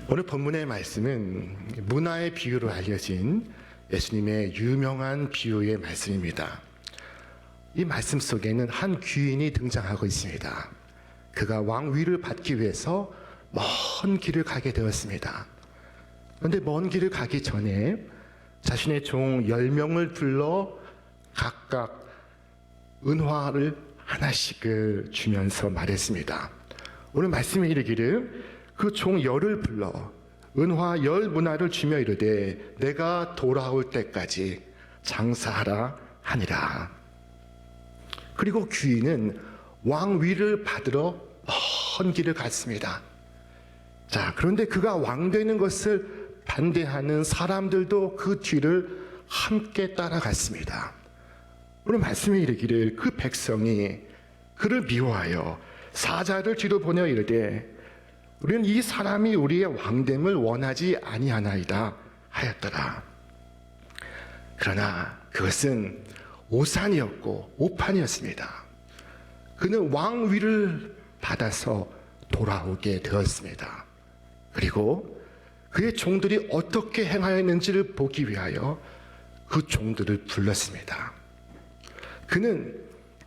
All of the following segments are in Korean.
오늘 본문의 말씀은 문화의 비유로 알려진 예수님의 유명한 비유의 말씀입니다. 이 말씀 속에는 한 귀인이 등장하고 있습니다. 그가 왕위를 받기 위해서 먼 길을 가게 되었습니다. 그런데 먼 길을 가기 전에 자신의 종 10명을 불러 각각 은화를 하나씩을 주면서 말했습니다. 오늘 말씀에 이르기를 그 종 10을 불러 은화 10문화를 주며 이르되 내가 돌아올 때까지 장사하라 하니라. 그리고 귀인은 왕위를 받으러 먼 길을 갔습니다. 자, 그런데 그가 왕 되는 것을 반대하는 사람들도 그 뒤를 함께 따라갔습니다. 오늘 말씀에 이르기를 그 백성이 그를 미워하여 사자를 뒤로 보내어 이르되 우리는 이 사람이 우리의 왕됨을 원하지 아니하나이다 하였더라. 그러나 그것은 오산이었고 오판이었습니다. 그는 왕위를 받아서 돌아오게 되었습니다. 그리고 그의 종들이 어떻게 행하였는지를 보기 위하여 그 종들을 불렀습니다. 그는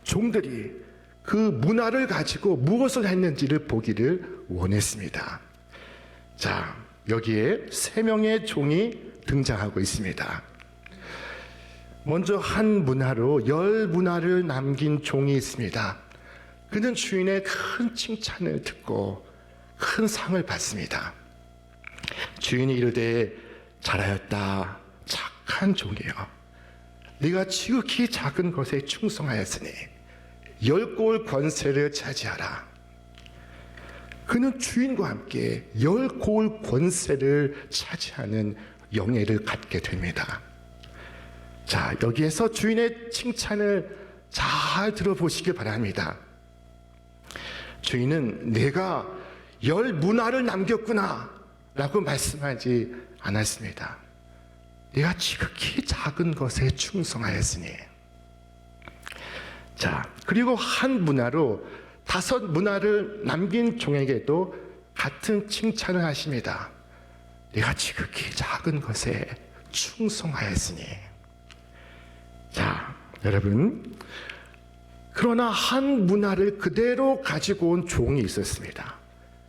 종들이 그 문화를 가지고 무엇을 했는지를 보기를 원했습니다. 자, 여기에 3명의 종이 등장하고 있습니다. 먼저 한 문화로 10문화를 남긴 종이 있습니다. 그는 주인의 큰 칭찬을 듣고 큰 상을 받습니다. 주인이 이르되 잘하였다 착한 종이여, 네가 지극히 작은 것에 충성하였으니 10골 권세를 차지하라. 그는 주인과 함께 10골 권세를 차지하는 영예를 갖게 됩니다. 자, 여기에서 주인의 칭찬을 잘 들어보시길 바랍니다. 주인은 내가 10문화를 남겼구나 라고 말씀하지 않았습니다. 내가 지극히 작은 것에 충성하였으니. 자, 그리고 한 문화로 5문화를 남긴 종에게도 같은 칭찬을 하십니다. 내가 지극히 작은 것에 충성하였으니. 자, 여러분, 그러나 한 문화를 그대로 가지고 온 종이 있었습니다.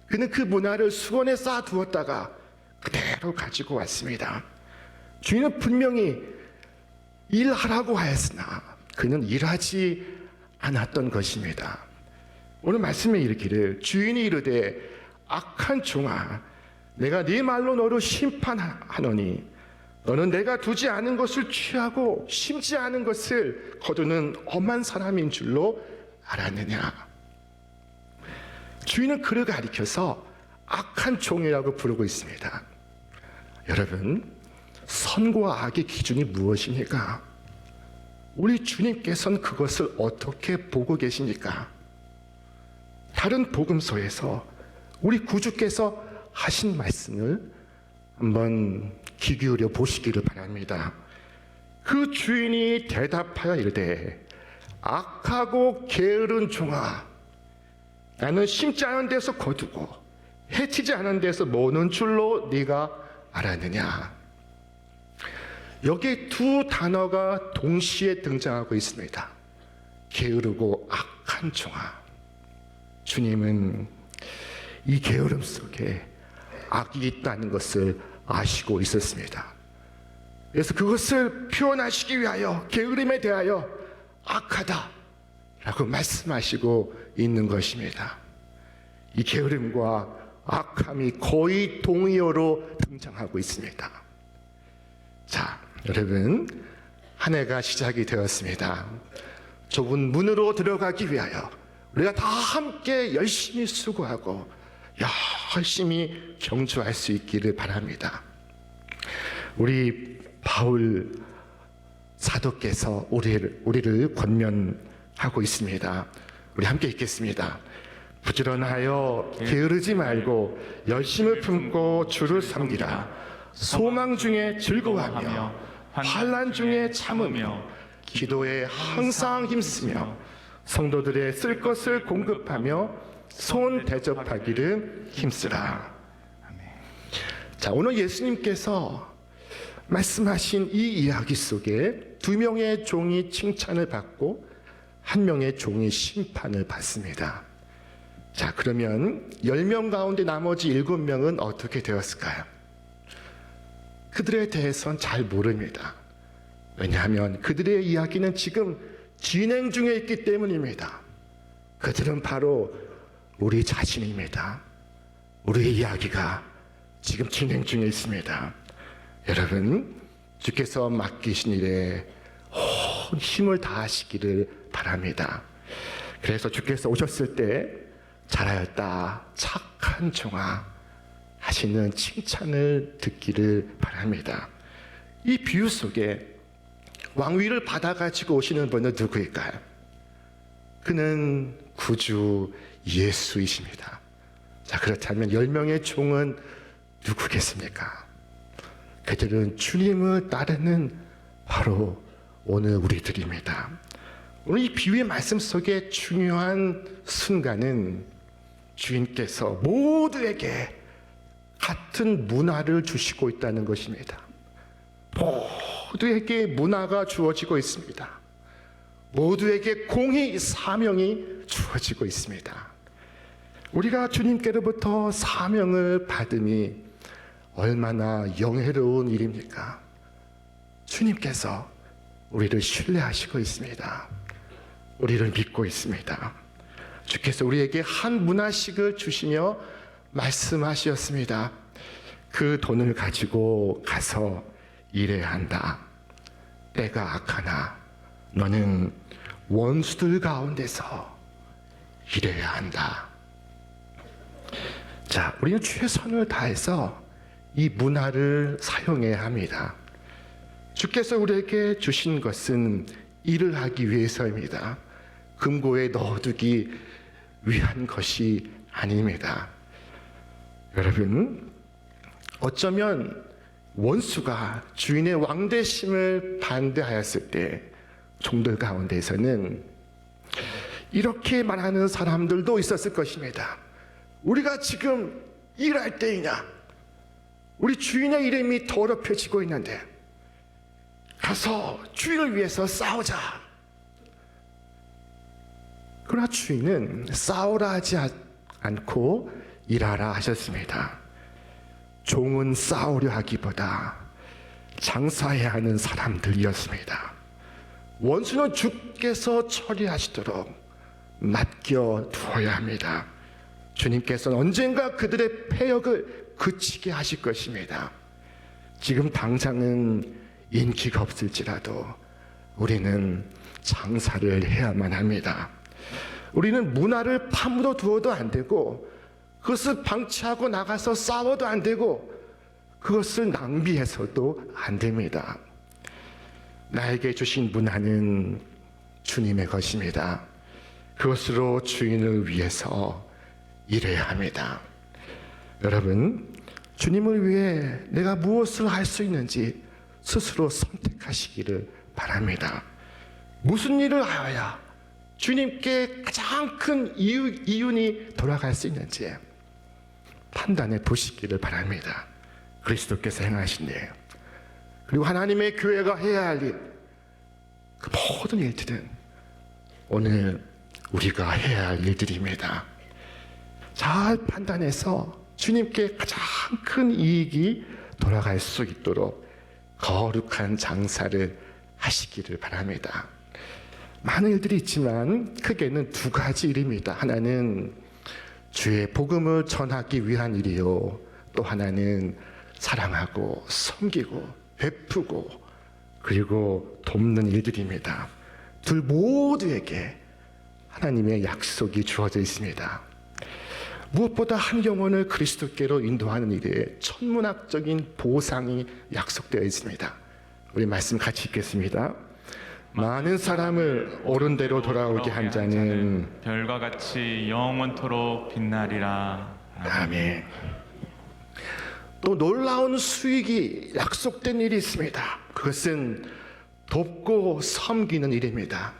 그는 그 문화를 수건에 쌓아두었다가 그대로 가지고 왔습니다. 주인은 분명히 일하라고 하였으나 그는 일하지 않았던 것입니다. 오늘 말씀에 이르기를 주인이 이르되 악한 종아, 내가 네 말로 너를 심판하노니 너는 내가 두지 않은 것을 취하고 심지 않은 것을 거두는 엄한 사람인 줄로 알았느냐. 주인은 그를 가리켜서 악한 종이라고 부르고 있습니다. 여러분, 선과 악의 기준이 무엇입니까? 우리 주님께서는 그것을 어떻게 보고 계십니까? 다른 복음서에서 우리 구주께서 하신 말씀을 한번 귀 기울여 보시기를 바랍니다. 그 주인이 대답하여 이르되 악하고 게으른 종아, 나는 심지 않은 데서 거두고 해치지 않은 데서 모는 줄로 네가 알았느냐. 여기 두 단어가 동시에 등장하고 있습니다. 게으르고 악한 종아. 주님은 이 게으름 속에 악이 있다는 것을 아시고 있었습니다. 그래서 그것을 표현하시기 위하여 게으름에 대하여 악하다 라고 말씀하시고 있는 것입니다. 이 게으름과 악함이 거의 동의어로 등장하고 있습니다. 자, 여러분, 한 해가 시작이 되었습니다. 좁은 문으로 들어가기 위하여 우리가 다 함께 열심히 수고하고 열심히 경주할 수 있기를 바랍니다. 우리 바울 사도께서 우리를 권면하고 있습니다. 우리 함께 읽겠습니다. 부지런하여 게으르지 말고 열심을 품고 주를 섬기라. 소망 중에 즐거워하며 환난 중에 참으며 기도에 항상 힘쓰며 성도들의 쓸 것을 공급하며 손 대접하기를 힘쓰라. 자, 오늘 예수님께서 말씀하신 이 이야기 속에 2명의 종이 칭찬을 받고 1명의 종이 심판을 받습니다. 자, 그러면 10명 가운데 나머지 7명은 어떻게 되었을까요? 그들에 대해서는 잘 모릅니다. 왜냐하면 그들의 이야기는 지금 진행 중에 있기 때문입니다. 그들은 바로 우리 자신입니다. 우리의 이야기가 지금 진행 중에 있습니다. 여러분, 주께서 맡기신 일에 온 힘을 다하시기를 바랍니다. 그래서 주께서 오셨을 때 잘하였다 착한 종아 하시는 칭찬을 듣기를 바랍니다. 이 비유 속에 왕위를 받아가지고 오시는 분은 누구일까요? 그는 구주 예수이십니다. 자, 그렇다면 10명의 종은 누구겠습니까? 그들은 주님을 따르는 바로 오늘 우리들입니다. 오늘 이 비유의 말씀 속에 중요한 순간은 주인께서 모두에게 같은 문화를 주시고 있다는 것입니다. 모두에게 문화가 주어지고 있습니다. 모두에게 공의 사명이 주어지고 있습니다. 우리가 주님께로부터 사명을 받음이 얼마나 영예로운 일입니까? 주님께서 우리를 신뢰하시고 있습니다. 우리를 믿고 있습니다. 주께서 우리에게 한 문화씩을 주시며 말씀하셨습니다. 그 돈을 가지고 가서 일해야 한다. 때가 악하나 너는 원수들 가운데서 일해야 한다. 자, 우리는 최선을 다해서 이 문화를 사용해야 합니다. 주께서 우리에게 주신 것은 일을 하기 위해서입니다. 금고에 넣어두기 위한 것이 아닙니다. 여러분, 어쩌면 원수가 주인의 왕대심을 반대하였을 때 종들 가운데서는 이렇게 말하는 사람들도 있었을 것입니다. 우리가 지금 일할 때이냐? 우리 주인의 이름이 더럽혀지고 있는데 가서 주인을 위해서 싸우자. 그러나 주인은 싸우라 하지 않고 일하라 하셨습니다. 종은 싸우려 하기보다 장사해야 하는 사람들이었습니다. 원수는 주께서 처리하시도록 맡겨두어야 합니다. 주님께서는 언젠가 그들의 패역을 그치게 하실 것입니다. 지금 당장은 인기가 없을지라도 우리는 장사를 해야만 합니다. 우리는 문화를 파묻어 두어도 안 되고 그것을 방치하고 나가서 싸워도 안 되고 그것을 낭비해서도 안 됩니다. 나에게 주신 문화는 주님의 것입니다. 그것으로 주인을 위해서 일해야 합니다. 여러분, 주님을 위해 내가 무엇을 할 수 있는지 스스로 선택하시기를 바랍니다. 무슨 일을 하여야 주님께 가장 큰 이윤이 돌아갈 수 있는지 판단해 보시기를 바랍니다. 그리스도께서 행하신 일, 그리고 하나님의 교회가 해야 할 일, 그 모든 일들은 오늘 우리가 해야 할 일들입니다. 잘 판단해서 주님께 가장 큰 이익이 돌아갈 수 있도록 거룩한 장사를 하시기를 바랍니다. 많은 일들이 있지만 크게는 2가지 일입니다. 하나는 주의 복음을 전하기 위한 일이요, 또 하나는 사랑하고 섬기고 베푸고 그리고 돕는 일들입니다. 둘 모두에게 하나님의 약속이 주어져 있습니다. 무엇보다 한 영혼을 그리스도께로 인도하는 일에 천문학적인 보상이 약속되어 있습니다. 우리 말씀 같이 읽겠습니다. 많은 사람을 옳은 대로 돌아오게 한 자는 별과 같이 영원토록 빛나리라. 아멘. 또 놀라운 수익이 약속된 일이 있습니다. 그것은 돕고 섬기는 일입니다.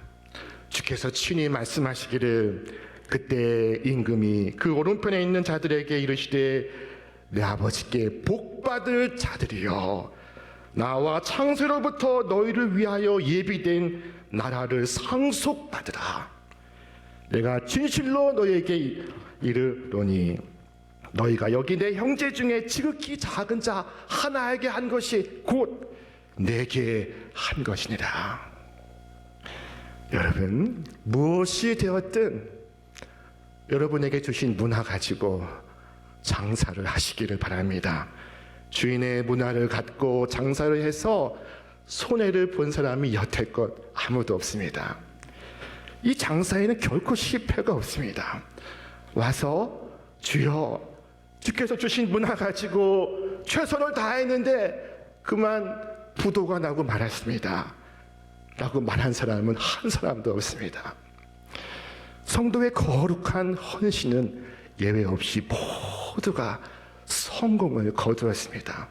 주께서 친히 말씀하시기를 그때 임금이 그 오른편에 있는 자들에게 이르시되 내 아버지께 복받을 자들이여, 나와 창세로부터 너희를 위하여 예비된 나라를 상속받으라. 내가 진실로 너희에게 이르노니 너희가 여기 내 형제 중에 지극히 작은 자 하나에게 한 것이 곧 내게 한 것이니라. 여러분, 무엇이 되었든 여러분에게 주신 문화 가지고 장사를 하시기를 바랍니다. 주인의 문화를 갖고 장사를 해서 손해를 본 사람이 여태껏 아무도 없습니다. 이 장사에는 결코 실패가 없습니다. 와서 주여, 주께서 주신 문화 가지고 최선을 다했는데 그만 부도가 나고 말았습니다 라고 말한 사람은 한 사람도 없습니다. 성도의 거룩한 헌신은 예외 없이 모두가 성공을 거두었습니다.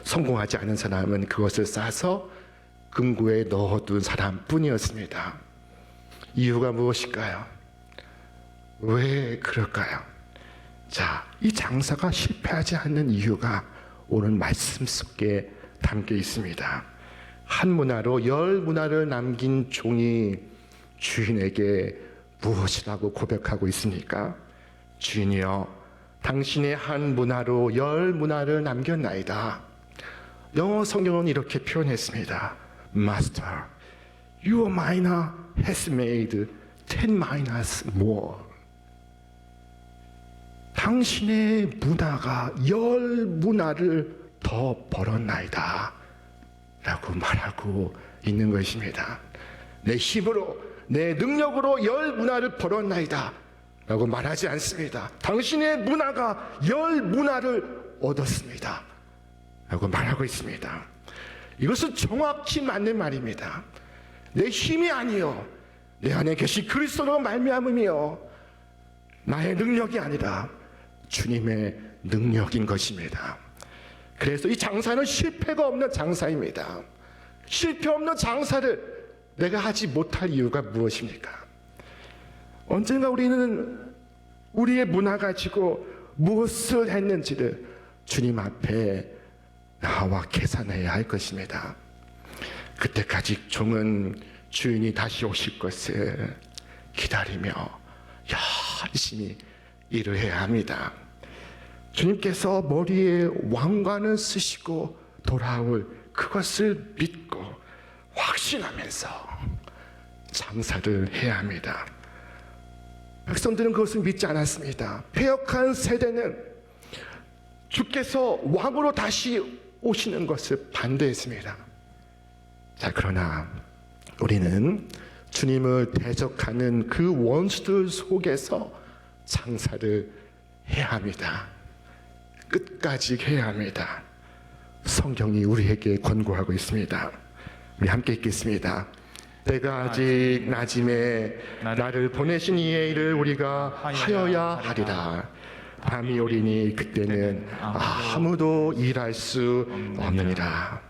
성공하지 않은 사람은 그것을 싸서 금고에 넣어둔 사람뿐이었습니다. 이유가 무엇일까요? 왜 그럴까요? 자, 이 장사가 실패하지 않는 이유가 오늘 말씀 속에 담겨 있습니다. 한 문화로 열 문화를 남긴 종이 주인에게 무엇이라고 고백하고 있습니까? 주인이여, 당신의 한 문화로 열 문화를 남겼나이다. 영어 성경은 이렇게 표현했습니다. Master, your minor has made 10 minas more. 당신의 문화가 열 문화를 더 벌었나이다 라고 말하고 있는 것입니다. 내 힘으로, 내 능력으로 열 문화를 벌었나이다 라고 말하지 않습니다. 당신의 문화가 열 문화를 얻었습니다 라고 말하고 있습니다. 이것은 정확히 맞는 말입니다. 내 힘이 아니요, 내 안에 계신 그리스도로 말미암음이요, 나의 능력이 아니라 주님의 능력인 것입니다. 그래서 이 장사는 실패가 없는 장사입니다. 실패 없는 장사를 내가 하지 못할 이유가 무엇입니까? 언젠가 우리는 우리의 문화 가지고 무엇을 했는지를 주님 앞에 나와 계산해야 할 것입니다. 그때까지 종은 주인이 다시 오실 것을 기다리며 열심히 일을 해야 합니다. 주님께서 머리에 왕관을 쓰시고 돌아올 그것을 믿고 확신하면서 장사를 해야 합니다. 백성들은 그것을 믿지 않았습니다. 패역한 세대는 주께서 왕으로 다시 오시는 것을 반대했습니다. 자, 그러나 우리는 주님을 대적하는 그 원수들 속에서 장사를 해야 합니다. 끝까지 해야 합니다. 성경이 우리에게 권고하고 있습니다. 우리 함께 읽겠습니다. 때가 아직 낮임에 나를 보내신 이의 일을 우리가 하여야 하리라. 밤이 오리니 그때는 아무도 일할 수 없느니라.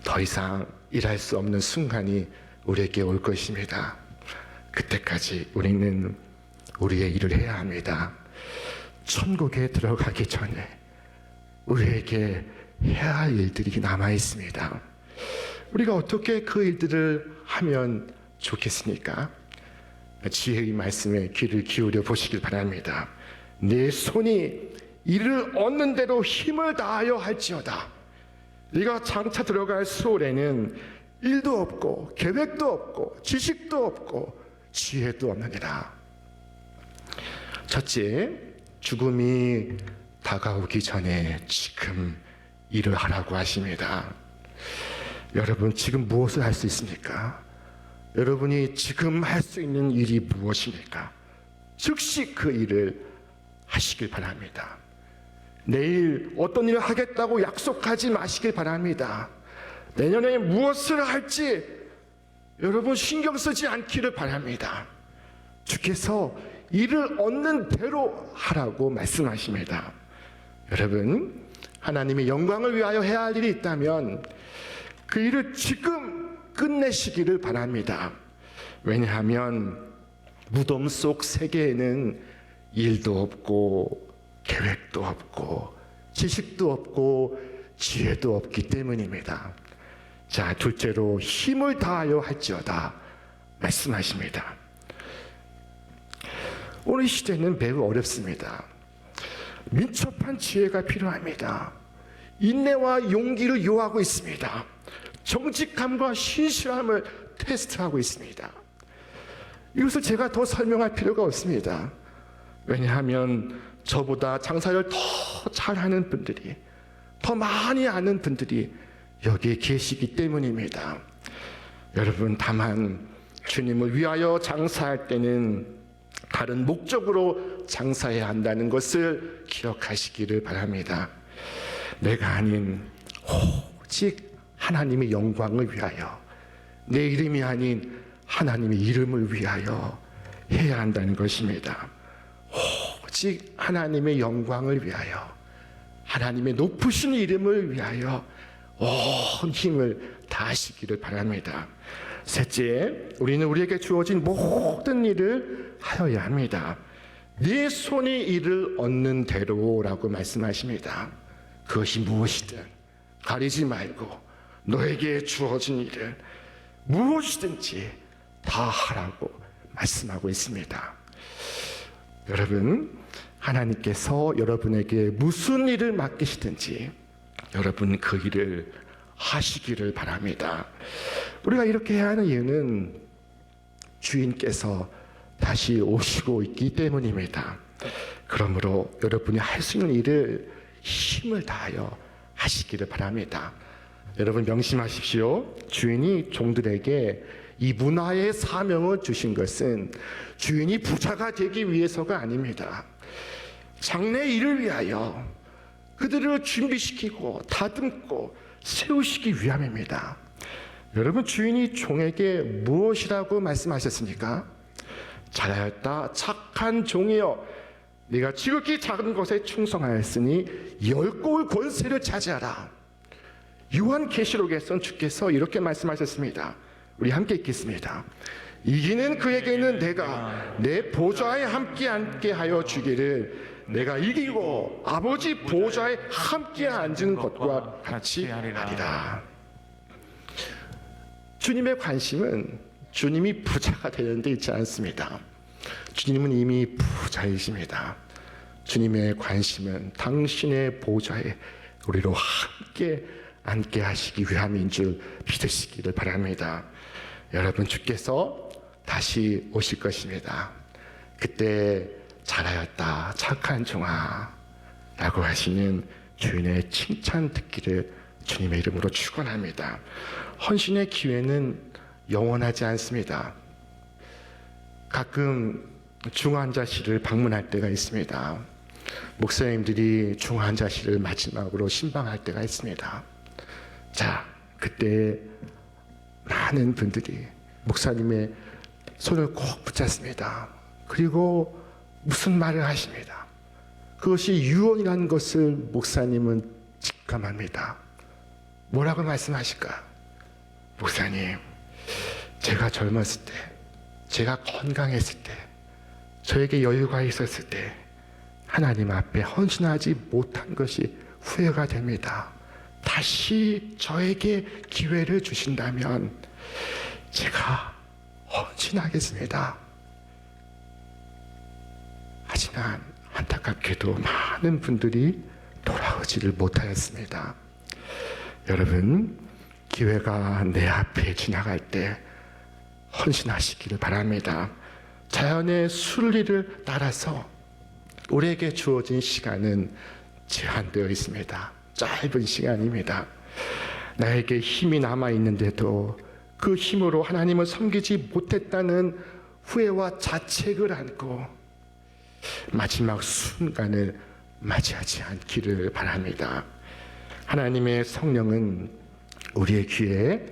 더 이상 일할 수 없는 순간이 우리에게 올 것입니다. 그때까지 우리는 우리의 일을 해야 합니다. 천국에 들어가기 전에 우리에게 해야 할 일들이 남아 있습니다. 우리가 어떻게 그 일들을 하면 좋겠습니까? 지혜의 말씀에 귀를 기울여 보시길 바랍니다. 내 손이 이를 얻는 대로 힘을 다하여 할지어다. 네가 장차 들어갈 수월에는 일도 없고 계획도 없고 지식도 없고 지혜도 없느니라. 첫째, 죽음이 다가오기 전에 지금 일을 하라고 하십니다. 여러분, 지금 무엇을 할 수 있습니까? 여러분이 지금 할 수 있는 일이 무엇입니까? 즉시 그 일을 하시길 바랍니다. 내일 어떤 일을 하겠다고 약속하지 마시길 바랍니다. 내년에 무엇을 할지 여러분 신경 쓰지 않기를 바랍니다. 주께서 일을 얻는 대로 하라고 말씀하십니다. 여러분, 하나님의 영광을 위하여 해야 할 일이 있다면 그 일을 지금 끝내시기를 바랍니다. 왜냐하면 무덤 속 세계에는 일도 없고 계획도 없고 지식도 없고 지혜도 없기 때문입니다. 자, 둘째로 힘을 다하여 할지어다 말씀하십니다. 오늘 시대는 매우 어렵습니다. 민첩한 지혜가 필요합니다. 인내와 용기를 요하고 있습니다. 정직함과 신실함을 테스트하고 있습니다. 이것을 제가 더 설명할 필요가 없습니다. 왜냐하면 저보다 장사를 더 잘하는 분들이, 더 많이 아는 분들이 여기에 계시기 때문입니다. 여러분, 다만 주님을 위하여 장사할 때는 다른 목적으로 장사해야 한다는 것을 기억하시기를 바랍니다. 내가 아닌 오직 하나님의 영광을 위하여, 내 이름이 아닌 하나님의 이름을 위하여 해야 한다는 것입니다. 오직 하나님의 영광을 위하여, 하나님의 높으신 이름을 위하여 온 힘을 다하시기를 바랍니다. 셋째, 우리는 우리에게 주어진 모든 일을 하여야 합니다. 네 손이 이를 얻는 대로라고 말씀하십니다. 그것이 무엇이든 가리지 말고 너에게 주어진 일을 무엇이든지 다 하라고 말씀하고 있습니다. 여러분, 하나님께서 여러분에게 무슨 일을 맡기시든지 여러분 그 일을 하시기를 바랍니다. 우리가 이렇게 해야 하는 이유는 주인께서 다시 오시고 있기 때문입니다. 그러므로 여러분이 할 수 있는 일을 힘을 다하여 하시기를 바랍니다. 여러분 명심하십시오. 주인이 종들에게 이 문화의 사명을 주신 것은 주인이 부자가 되기 위해서가 아닙니다. 장래 일을 위하여 그들을 준비시키고 다듬고 세우시기 위함입니다. 여러분, 주인이 종에게 무엇이라고 말씀하셨습니까? 잘하였다 착한 종이여, 네가 지극히 작은 것에 충성하였으니 열고울 권세를 차지하라. 요한계시록에선 주께서 이렇게 말씀하셨습니다. 우리 함께 읽겠습니다. 이기는 그에게는 내가 내 보좌에 함께 앉게 하여 주기를, 내가 이기고 아버지 보좌에 함께 앉은 것과 같이 하리라. 주님의 관심은 주님이 부자가 되는 데 있지 않습니다. 주님은 이미 부자이십니다. 주님의 관심은 당신의 보좌에 우리로 함께 앉게 하시기 위함인 줄 믿으시기를 바랍니다. 여러분, 주께서 다시 오실 것입니다. 그때 잘하였다 착한 종아 라고 하시는 주인의 칭찬 듣기를 주님의 이름으로 축원합니다. 헌신의 기회는 영원하지 않습니다. 가끔 중환자실을 방문할 때가 있습니다. 목사님들이 중환자실을 마지막으로 신방할 때가 있습니다. 자, 그때 많은 분들이 목사님의 손을 꼭 붙잡습니다. 그리고 무슨 말을 하십니다. 그것이 유언이라는 것을 목사님은 직감합니다. 뭐라고 말씀하실까? 목사님, 제가 젊었을 때, 제가 건강했을 때, 저에게 여유가 있었을 때 하나님 앞에 헌신하지 못한 것이 후회가 됩니다. 다시 저에게 기회를 주신다면 제가 헌신하겠습니다. 하지만 안타깝게도 많은 분들이 돌아오지를 못하였습니다. 여러분, 기회가 내 앞에 지나갈 때 헌신하시기를 바랍니다. 자연의 순리를 따라서 우리에게 주어진 시간은 제한되어 있습니다. 짧은 시간입니다. 나에게 힘이 남아 있는데도 그 힘으로 하나님을 섬기지 못했다는 후회와 자책을 안고 마지막 순간을 맞이하지 않기를 바랍니다. 하나님의 성령은 우리의 귀에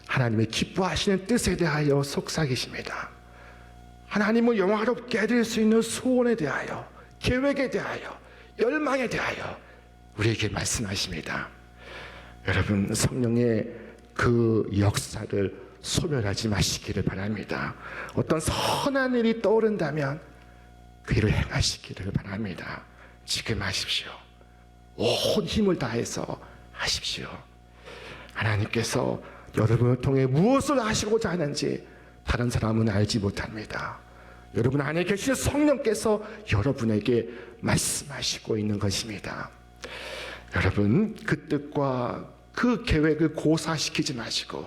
하나님의 기뻐하시는 뜻에 대하여 속삭이십니다. 하나님을 영화롭게 해드릴 수 있는 소원에 대하여, 계획에 대하여, 열망에 대하여 우리에게 말씀하십니다. 여러분, 성령의 그 역사를 소멸하지 마시기를 바랍니다. 어떤 선한 일이 떠오른다면 그 일을 행하시기를 바랍니다. 지금 하십시오. 온 힘을 다해서 하십시오. 하나님께서 여러분을 통해 무엇을 하시고자 하는지 다른 사람은 알지 못합니다. 여러분 안에 계신 성령께서 여러분에게 말씀하시고 있는 것입니다. 여러분 그 뜻과 그 계획을 고사시키지 마시고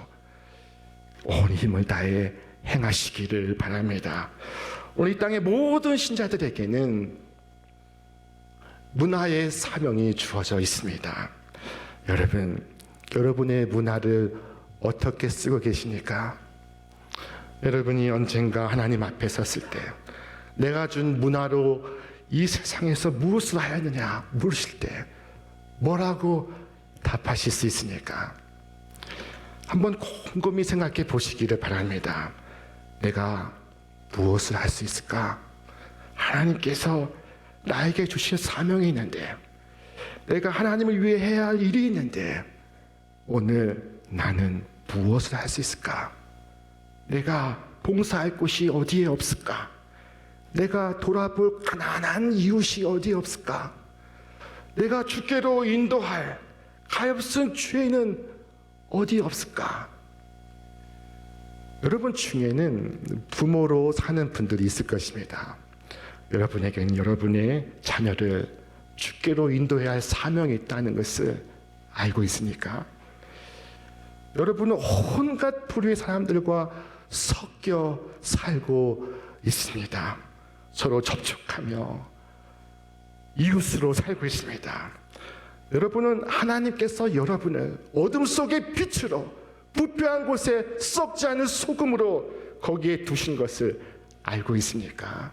온 힘을 다해 행하시기를 바랍니다. 오늘 이 땅의 모든 신자들에게는 문화의 사명이 주어져 있습니다. 여러분, 여러분의 문화를 어떻게 쓰고 계십니까? 여러분이 언젠가 하나님 앞에 섰을 때 내가 준 문화로 이 세상에서 무엇을 하였느냐 물으실 때 뭐라고 답하실 수 있습니까? 한번 곰곰이 생각해 보시기를 바랍니다. 내가 무엇을 할 수 있을까? 하나님께서 나에게 주신 사명이 있는데 내가 하나님을 위해 해야 할 일이 있는데 오늘 나는 무엇을 할 수 있을까? 내가 봉사할 곳이 어디에 없을까? 내가 돌아볼 가난한 이웃이 어디에 없을까? 내가 주께로 인도할 가엾은 죄인은 어디 없을까? 여러분 중에는 부모로 사는 분들이 있을 것입니다. 여러분에게는 여러분의 자녀를 주께로 인도해야 할 사명이 있다는 것을 알고 있습니까? 여러분은 온갖 부류의 사람들과 섞여 살고 있습니다. 서로 접촉하며 이웃으로 살고 있습니다. 여러분은 하나님께서 여러분을 어둠 속의 빛으로 부패한 곳에 썩지 않은 소금으로 거기에 두신 것을 알고 있습니까?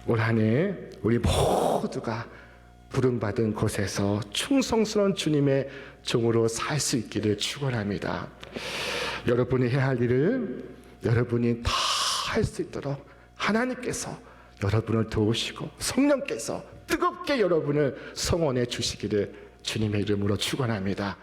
올 한 해 우리 모두가 부름받은 곳에서 충성스러운 주님의 종으로 살 수 있기를 축원합니다. 여러분이 해야 할 일을 여러분이 다 할 수 있도록 하나님께서 여러분을 도우시고 성령께서 뜨겁게 여러분을 성원해 주시기를 주님의 이름으로 축원합니다.